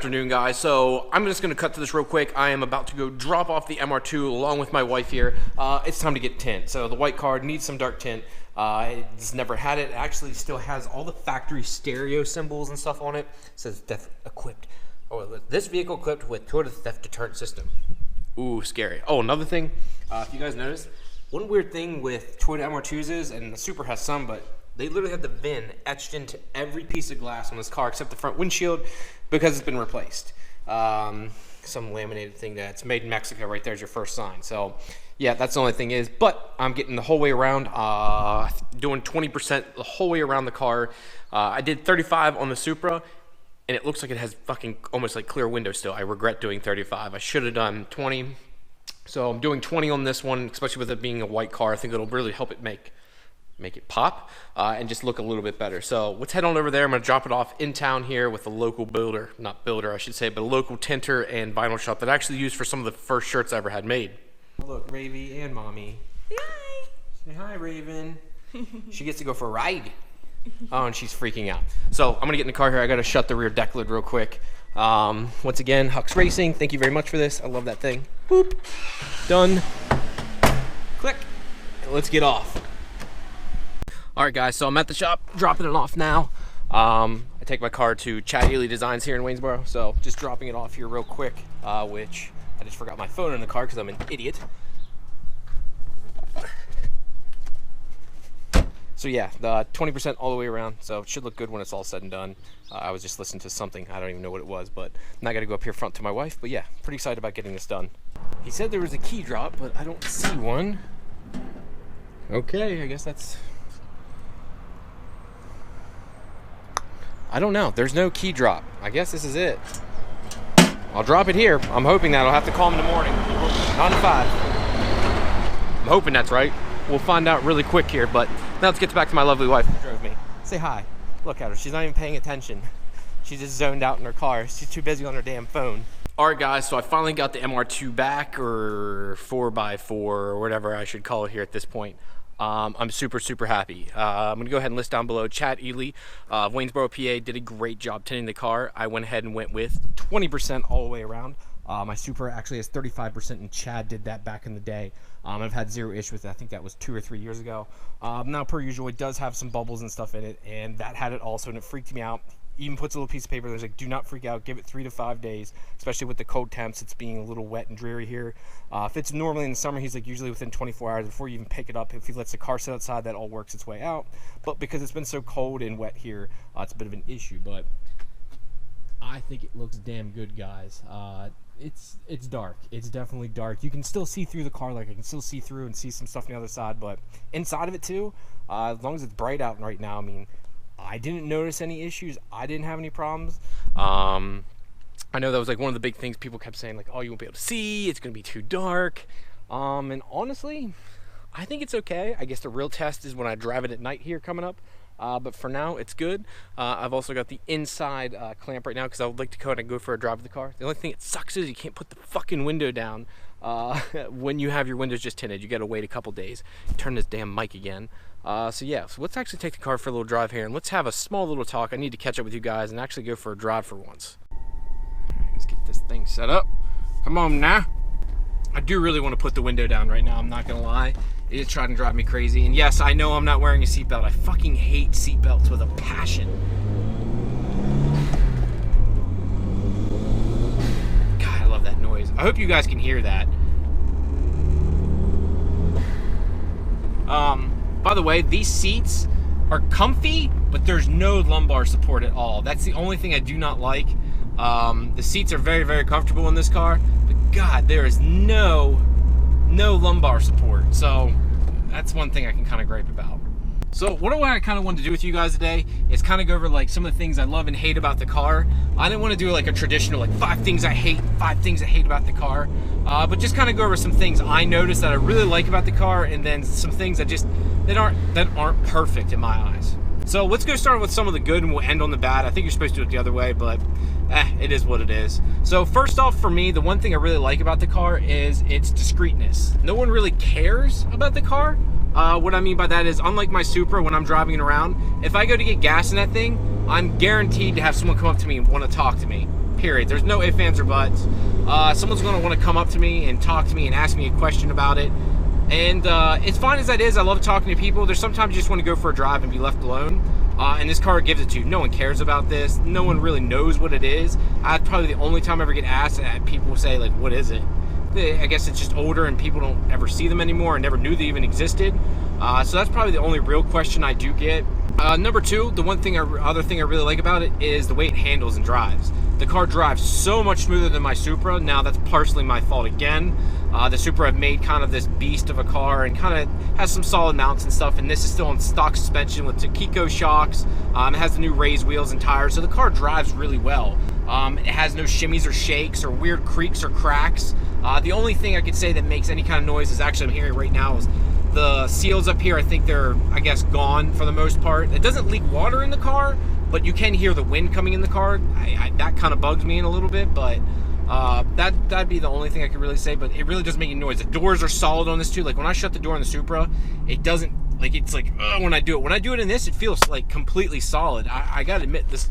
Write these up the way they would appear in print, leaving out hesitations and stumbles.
afternoon, guys. So I'm just going to cut to this real quick. I am about to go drop off the MR2 along with my wife here. It's time to get tint. So the white card needs some dark tint. It's never had it. It actually still has all the factory stereo symbols and stuff on it. It says theft equipped. Oh, this vehicle equipped with Toyota theft deterrent system. Ooh, scary. Oh, another thing, if you guys notice, one weird thing with Toyota MR2s is, and the Supra has some, but they literally have the VIN etched into every piece of glass on this car except the front windshield because it's been replaced. Some laminated thing that's made in Mexico right there's your first sign. So yeah, that's the only thing is, but I'm getting the whole way around, doing 20% the whole way around the car. I did 35 on the Supra, and it looks like it has fucking almost like clear windows still. I regret doing 35. I should have done 20. So I'm doing 20 on this one, especially with it being a white car. I think it'll really help it make it pop and just look a little bit better. So let's head on over there. I'm gonna drop it off in town here with a local builder, not builder I should say, but a local tinter and vinyl shop that I actually used for some of the first shirts I ever had made. Look, Ravy and Mommy. Hi. Say hi, Raven. She gets to go for a ride. Oh, and she's freaking out. So I'm gonna get in the car here. I gotta shut the rear deck lid real quick. Once again, Hux Racing, thank you very much for this. I love that thing. Boop. Done. Click. And let's get off. All right, guys, so I'm at the shop, dropping it off now. I take my car to Chad Ely Designs here in Waynesboro, so just dropping it off here real quick, which I just forgot my phone in the car because I'm an idiot. So yeah, the 20% all the way around, so it should look good when it's all said and done. I was just listening to something, I don't even know what it was, but now I gotta go up here front to my wife, but yeah, pretty excited about getting this done. He said there was a key drop, but I don't see one. Okay, I guess that's... I don't know. There's no key drop. I guess this is it. I'll drop it here. I'm hoping that I'll have to call him in the morning. 9 to 5. I'm hoping that's right. We'll find out really quick here, but now let's get back to my lovely wife who drove me. Say hi. Look at her. She's not even paying attention. She's just zoned out in her car. She's too busy on her damn phone. All right, guys, so I finally got the MR2 back, or 4x4, or whatever I should call it here at this point. I'm super happy. I'm gonna go ahead and list down below. Chad Ely, Waynesboro, PA, did a great job tinting the car. I went ahead and went with 20% all the way around. My Supra actually has 35%, and Chad did that back in the day. I've had zero issue with it. I think that was 2 or 3 years ago. Now, per usual, it does have some bubbles and stuff in it, and that had it also, and it freaked me out. Even puts a little piece of paper there's like, do not freak out, give it 3 to 5 days, especially with the cold temps. It's being a little wet and dreary here. If it's normally in the summer, he's like usually within 24 hours before you even pick it up. If he lets the car sit outside, that all works its way out. But because it's been so cold and wet here, it's a bit of an issue. But I think it looks damn good, guys. It's dark. It's definitely dark. You can still see through the car, like I can still see through and see some stuff on the other side. But inside of it too, as long as it's bright out right now, I mean, I didn't notice any issues. I didn't have any problems. I know that was like one of the big things people kept saying, like, oh, you won't be able to see, it's gonna be too dark. And honestly, I think it's okay. I guess the real test is when I drive it at night here coming up. But for now, it's good. I've also got the inside clamp right now because I would like to go out and go for a drive of the car. The only thing that sucks is you can't put the fucking window down when you have your windows just tinted. You gotta wait a couple days. Turn this damn mic again. So yeah, so let's actually take the car for a little drive here and let's have a small little talk. I need to catch up with you guys and actually go for a drive for once. All right, let's get this thing set up. Come on now. I do really want to put the window down right now, I'm not gonna lie. It is trying to drive me crazy. And yes, I know I'm not wearing a seatbelt. I fucking hate seatbelts with a passion. God, I love that noise. I hope you guys can hear that. By the way, these seats are comfy, but there's no lumbar support at all. That's the only thing I do not like. The seats are very comfortable in this car, but God, there is no lumbar support. So that's one thing I can kind of gripe about. So what I kind of wanted to do with you guys today is kind of go over like some of the things I love and hate about the car. I didn't want to do like a traditional like 5 things I hate about the car, but just kind of go over some things I noticed that I really like about the car, and then some things that aren't perfect in my eyes. So let's go start with some of the good and we'll end on the bad. I think you're supposed to do it the other way, but it is what it is. So first off, for me, the one thing I really like about the car is its discreteness. No one really cares about the car. What I mean by that is, unlike my Supra, when I'm driving it around, if I go to get gas in that thing, I'm guaranteed to have someone come up to me and want to talk to me. period. There's no ifs, ands, or buts. Someone's going to want to come up to me and talk to me and ask me a question about it. And as fine as that is, I love talking to people. There's sometimes you just want to go for a drive and be left alone. And this car gives it to you. No one cares about this. No one really knows what it is. That's probably the only time I ever get asked, and people say, like, what is it? I guess it's just older and people don't ever see them anymore and never knew they even existed. So that's probably the only real question I do get. Number two, the other thing I really like about it is the way it handles and drives. The car drives so much smoother than my Supra. Now that's partially my fault again. The Supra I've made kind of this beast of a car and kind of has some solid mounts and stuff, and this is still on stock suspension with Taquito shocks. It has the new raised wheels and tires, so the car drives really well. It has no shimmies or shakes or weird creaks or cracks. The only thing I could say that makes any kind of noise is actually I'm hearing right now is the seals up here. I think they're, I guess, gone for the most part. It doesn't leak water in the car, but you can hear the wind coming in the car. That kind of bugs me in a little bit, but that'd be the only thing I could really say. But it really doesn't make any noise. The doors are solid on this too. Like when I shut the door on the Supra, it doesn't, like, it's like, when I do it. When I do it in this, it feels like completely solid. I gotta admit, this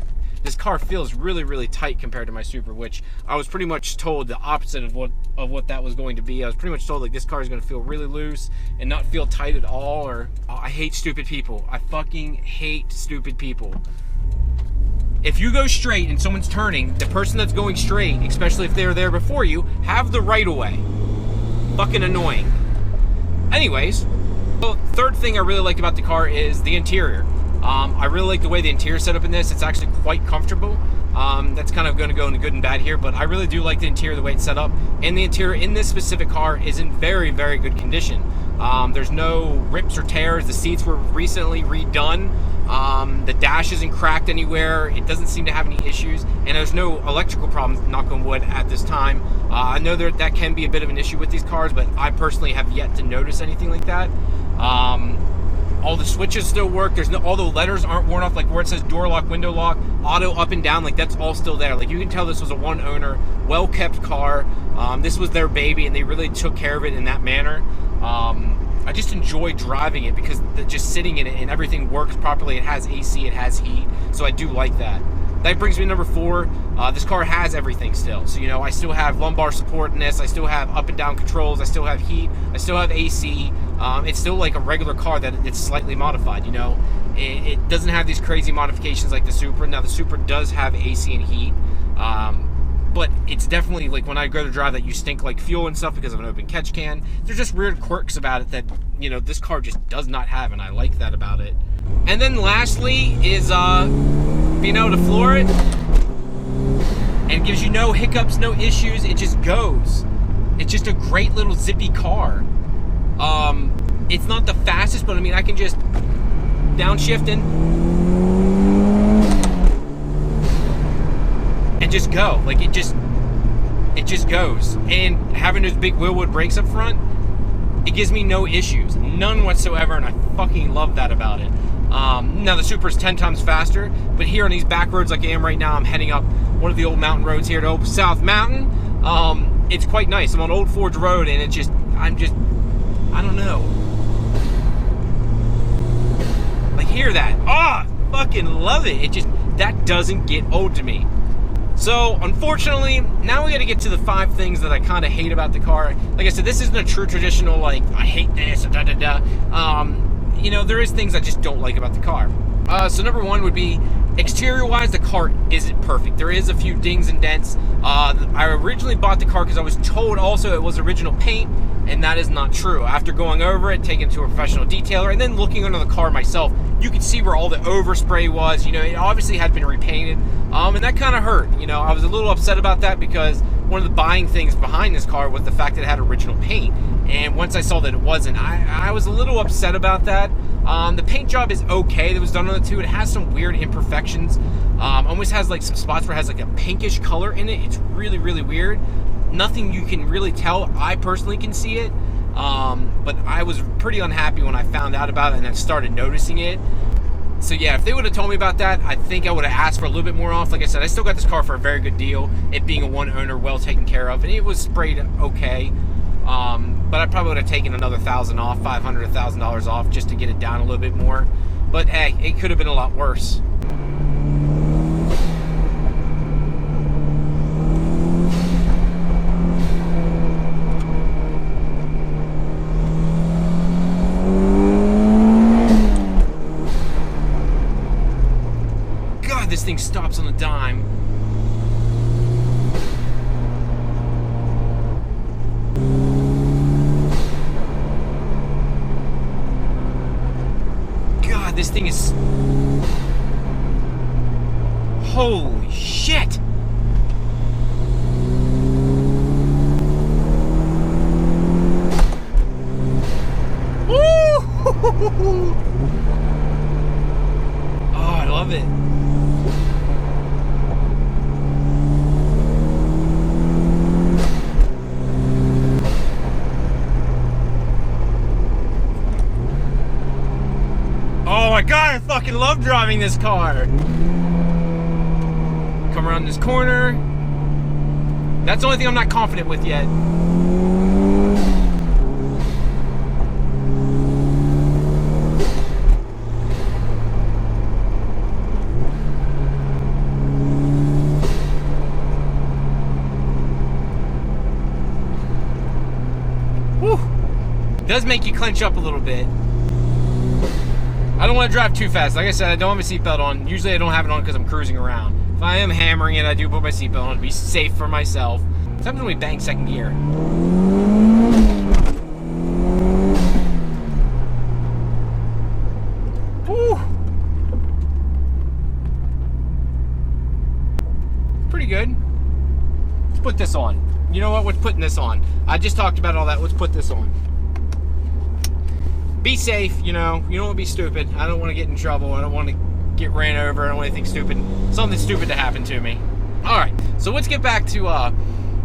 car feels really, really tight compared to my Supra, which I was pretty much told the opposite of what that was going to be. I was pretty much told, like, this car is going to feel really loose and not feel tight at all. Or I hate stupid people. I fucking hate stupid people. If you go straight and someone's turning, the person that's going straight, especially if they're there before you, have the right of way. Fucking annoying. Anyways, the third thing I really like about the car is the interior. I really like the way the interior is set up in this. It's actually quite comfortable. That's kind of going to go into good and bad here, but I really do like the interior, the way it's set up. And the interior in this specific car is in very, very good condition. There's no rips or tears. The seats were recently redone. The dash isn't cracked anywhere. It doesn't seem to have any issues. And there's no electrical problems, knock on wood, at this time. I know that can be a bit of an issue with these cars, but I personally have yet to notice anything like that. All the switches still work. All the letters aren't worn off, like where it says door lock, window lock, auto up and down, like that's all still there. Like you can tell this was a one owner, well kept car. This was their baby and they really took care of it in that manner. I just enjoy driving it because just sitting in it and everything works properly. It has AC, it has heat, so I do like that. That brings me to number 4. This car has everything still. So, you know, I still have lumbar support in this. I still have up and down controls. I still have heat. I still have AC. It's still like a regular car that it's slightly modified, you know. It doesn't have these crazy modifications like the Supra. Now, the Supra does have AC and heat. But it's definitely, like, when I go to drive that, you stink like fuel and stuff because of an open catch can. There's just weird quirks about it that, you know, this car just does not have, and I like that about it. And then lastly is being able to floor it, and gives you no hiccups, no issues. It just goes. It's just a great little zippy car. It's not the fastest, but I mean, I can just downshifting and just go. Like it just goes. And having those big wheelwood brakes up front, it gives me no issues, none whatsoever, and I fucking love that about it. Now the Supra's 10 times faster, but here on these back roads like I am right now, I'm heading up one of the old mountain roads here to Old South Mountain. It's quite nice. I'm on Old Forge Road, and I don't know. Like, hear that. Fucking love it. That doesn't get old to me. So, unfortunately, now we gotta get to the 5 things that I kind of hate about the car. Like I said, this isn't a true traditional, like, I hate this, you know, there is things I just don't like about the car. So number 1 would be, exterior-wise, the car isn't perfect. There is a few dings and dents. I originally bought the car because I was told also it was original paint, and that is not true. After going over it, taking it to a professional detailer, and then looking under the car myself, you could see where all the overspray was. You know, it obviously had been repainted, and that kind of hurt. You know, I was a little upset about that because one of the buying things behind this car was the fact that it had original paint. And once I saw that it wasn't, I was a little upset about that. The paint job is okay that was done on the 2. It has some weird imperfections. Almost has like some spots where it has like a pinkish color in it. It's really, really weird. Nothing you can really tell. I personally can see it. But I was pretty unhappy when I found out about it and then started noticing it. So yeah, if they would have told me about that, I think I would have asked for a little bit more off. Like I said, I still got this car for a very good deal. It being a one owner, well taken care of, and it was sprayed okay. But I probably would have taken another $1,000 off, $500, $1,000 off, just to get it down a little bit more. But hey, it could have been a lot worse. this thing is... Holy shit! Woo! Oh, I love it. Oh my god, I fucking love driving this car. Come around this corner. That's the only thing I'm not confident with yet. Whew. Does make you clench up a little bit. I don't want to drive too fast. Like I said, I don't have a seatbelt on. Usually I don't have it on because I'm cruising around. If I am hammering it, I do put my seatbelt on to be safe for myself. Sometimes when we bang second gear. Whew. Pretty good. Let's put this on. You know what? We're putting this on. I just talked about all that. Let's put this on. Be safe, you know. You don't want to be stupid. I don't want to get in trouble. I don't want to get ran over. I don't want anything stupid. Something stupid to happen to me. All right. So let's get back to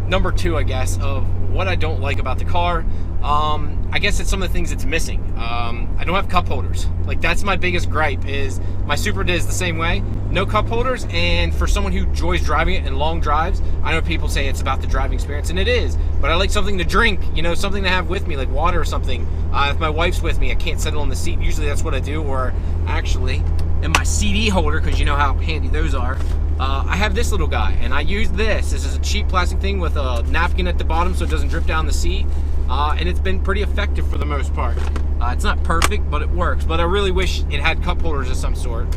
number 2, I guess, of what I don't like about the car. I guess it's some of the things it's missing. I don't have cup holders. Like, that's my biggest gripe. Is my Super is the same way. No cup holders, and for someone who enjoys driving it in long drives, I know people say it's about the driving experience, and it is, but I like something to drink, you know, something to have with me, like water or something. If my wife's with me, I can't settle on the seat. Usually that's what I do, or actually, in my CD holder, because you know how handy those are, I have this little guy, and I use this. This is a cheap plastic thing with a napkin at the bottom so it doesn't drip down the seat, and it's been pretty effective for the most part. It's not perfect, but it works, but I really wish it had cup holders of some sort.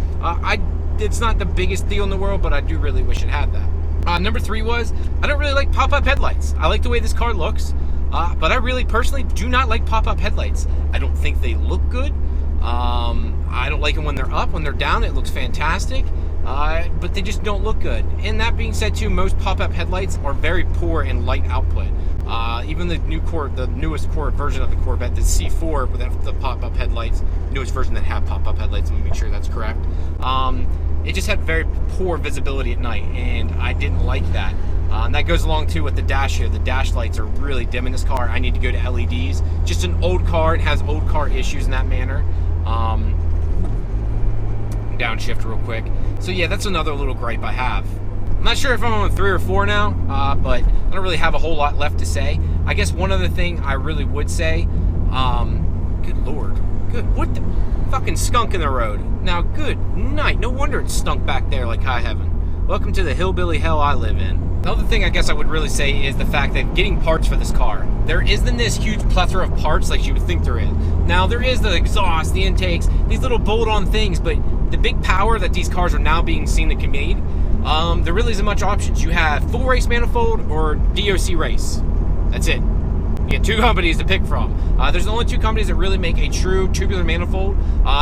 It's not the biggest deal in the world, but I do really wish it had that. Number 3 was, I don't really like pop-up headlights. I like the way this car looks, but I really personally do not like pop-up headlights. I don't think they look good. I don't like them when they're up. When they're down, it looks fantastic, but they just don't look good. And that being said too, most pop-up headlights are very poor in light output. Even the newest version of the Corvette, the C4 with the pop-up headlights, newest version that have pop-up headlights, let me make sure that's correct. It just had very poor visibility at night, and I didn't like that. And that goes along too with the dash here. The dash lights are really dim in this car. I need to go to LEDs. Just an old car. It has old car issues in that manner. Downshift real quick. So yeah, that's another little gripe I have. I'm not sure if I'm on 3 or 4 now, but I don't really have a whole lot left to say. I guess one other thing I really would say, good lord, what the fucking skunk in the road. Now, good night. No wonder it stunk back there like high heaven. Welcome to the hillbilly hell I live in. Another thing I guess I would really say is the fact that getting parts for this car. There isn't this huge plethora of parts like you would think there is. Now, there is the exhaust, the intakes, these little bolt-on things, but the big power that these cars are now being seen that can be made, there really isn't much options. You have full race manifold or DOC race. That's it. You get 2 companies to pick from. There's only 2 companies that really make a true tubular manifold.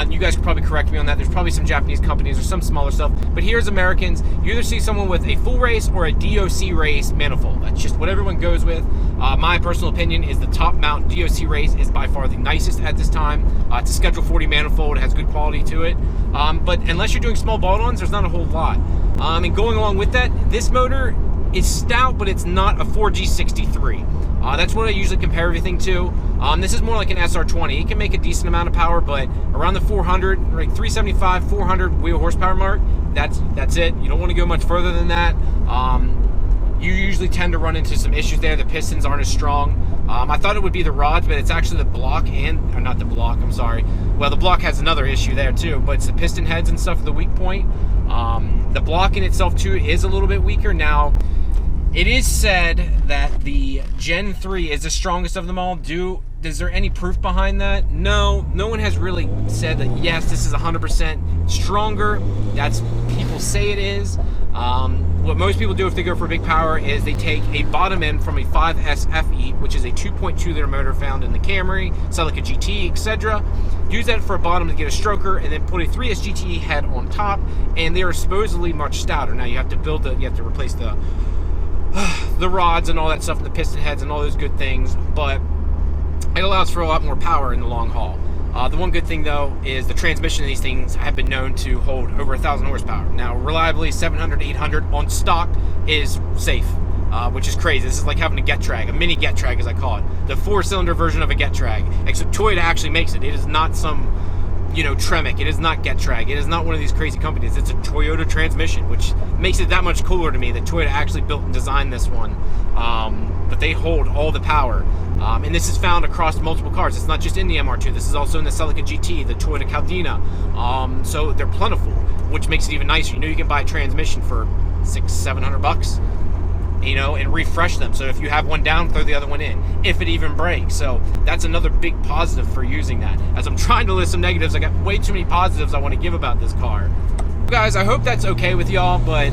You guys could probably correct me on that. There's probably some Japanese companies or some smaller stuff. But here's Americans. You either see someone with a full race or a DOC race manifold. That's just what everyone goes with. My personal opinion is the top mount DOC race is by far the nicest at this time. It's a Schedule 40 manifold. It has good quality to it. But unless you're doing small bolt-ons, there's not a whole lot. And going along with that, this motor is stout, but it's not a 4G63. That's what I usually compare everything to. This is more like an SR20. It can make a decent amount of power, but around the 400, like 375, 400 wheel horsepower mark, that's it. You don't want to go much further than that. You usually tend to run into some issues there. The pistons aren't as strong. I thought it would be the rods, but it's actually the block or not the block, I'm sorry. Well, the block has another issue there too, but it's the piston heads and stuff, the weak point. The block in itself too is a little bit weaker. Now, it is said that the Gen 3 is the strongest of them all. Is there any proof behind that? No one has really said that, yes, this is 100% stronger. That's, people say it is. what most people do if they go for big power is they take a bottom end from a 5S FE, which is a 2.2 liter motor found in the Camry, Celica GT, etc. Use that for a bottom to get a stroker, and then put a 3S GT head on top, and they are supposedly much stouter. Now you have to build you have to replace the rods and all that stuff, and the piston heads and all those good things, but it allows for a lot more power in the long haul. The one good thing though is the transmission of these things have been known to hold over 1,000 horsepower. Now reliably 700, 800 on stock is safe, which is crazy. This is like having a get drag, a mini get drag as I call it. The 4-cylinder version of a get drag, except Toyota actually makes it. It is not some, you know, Tremec. It is not get drag. It is not one of these crazy companies. It's a Toyota transmission, which makes it that much cooler to me that Toyota actually built and designed this one. But they hold all the power. And this is found across multiple cars. It's not just in the MR2. This is also in the Celica GT, the Toyota Caldina. So they're plentiful, which makes it even nicer. You know, you can buy a transmission for $600-700, you know, and refresh them. So if you have one down, throw the other one in, if it even breaks. So that's another big positive for using that. As I'm trying to list some negatives, I got way too many positives I want to give about this car. Guys, I hope that's okay with y'all, but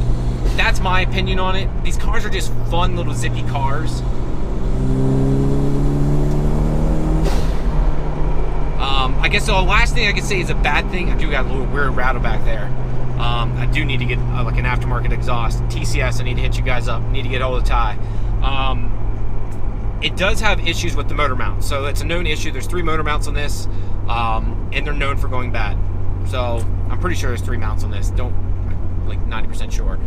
that's my opinion on it. These cars are just fun little zippy cars. I guess the last thing I could say is a bad thing. I do got a little weird rattle back there. I do need to get like an aftermarket exhaust. TCS, I need to hit you guys up. Need to get hold of Ty. It does have issues with the motor mount. So it's a known issue. There's 3 motor mounts on this, and they're known for going bad. So I'm pretty sure there's 3 mounts on this. Like 90% sure.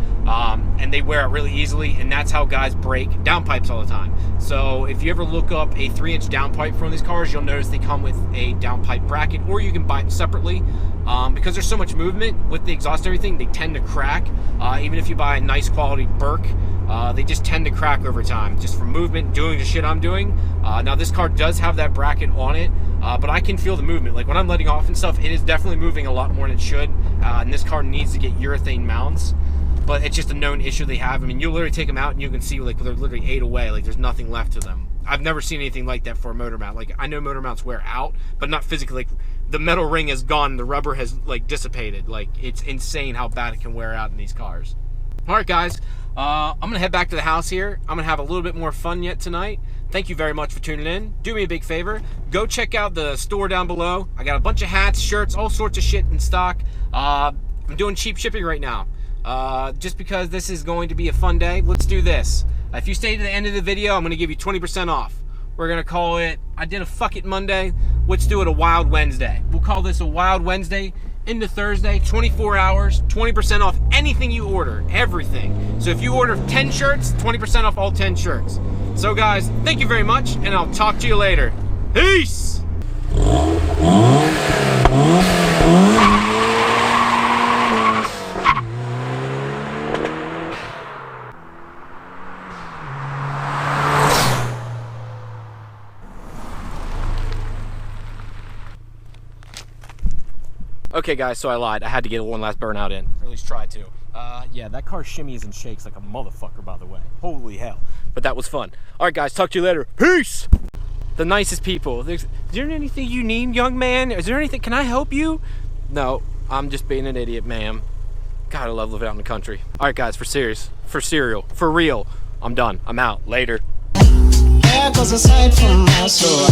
And they wear out really easily, and that's how guys break downpipes all the time. So if you ever look up a 3-inch downpipe for one of these cars, you'll notice they come with a downpipe bracket, or you can buy it separately. Because there's so much movement with the exhaust and everything, they tend to crack. Even if you buy a nice quality Burke, they just tend to crack over time, just from movement, doing the shit I'm doing. Now this car does have that bracket on it, but I can feel the movement. Like when I'm letting off and stuff, it is definitely moving a lot more than it should. And this car needs to get urethane mounts, but it's just a known issue they have. I mean, you literally take them out and you can see like they're literally ate away. Like there's nothing left to them. I've never seen anything like that for a motor mount. Like I know motor mounts wear out, but not physically. Like the metal ring is gone, the rubber has like dissipated. Like it's insane how bad it can wear out in these cars. All right, guys, I'm gonna head back to the house here. I'm gonna have a little bit more fun yet tonight. Thank you very much for tuning in. Do me a big favor, go check out the store down below. I got a bunch of hats, shirts, all sorts of shit in stock. I'm doing cheap shipping right now. Just because this is going to be a fun day, let's do this. If you stay to the end of the video, I'm gonna give you 20% off. We're gonna call it, I did a fuck it Monday, let's do it a Wild Wednesday. We'll call this a Wild Wednesday into Thursday, 24 hours, 20% off anything you order, everything. So if you order 10 shirts, 20% off all 10 shirts. So guys, thank you very much, and I'll talk to you later. Peace! Okay guys, so I lied. I had to get one last burnout in, or at least try to. Yeah, that car shimmies and shakes like a motherfucker, by the way. Holy hell. But that was fun. All right guys, talk to you later. Peace! The nicest people. Is there anything you need, young man? Is there anything, can I help you? No, I'm just being an idiot, ma'am. God, I love living out in the country. All right guys, for serial, for real, I'm done. I'm out. Later. There goes a sight from my soul.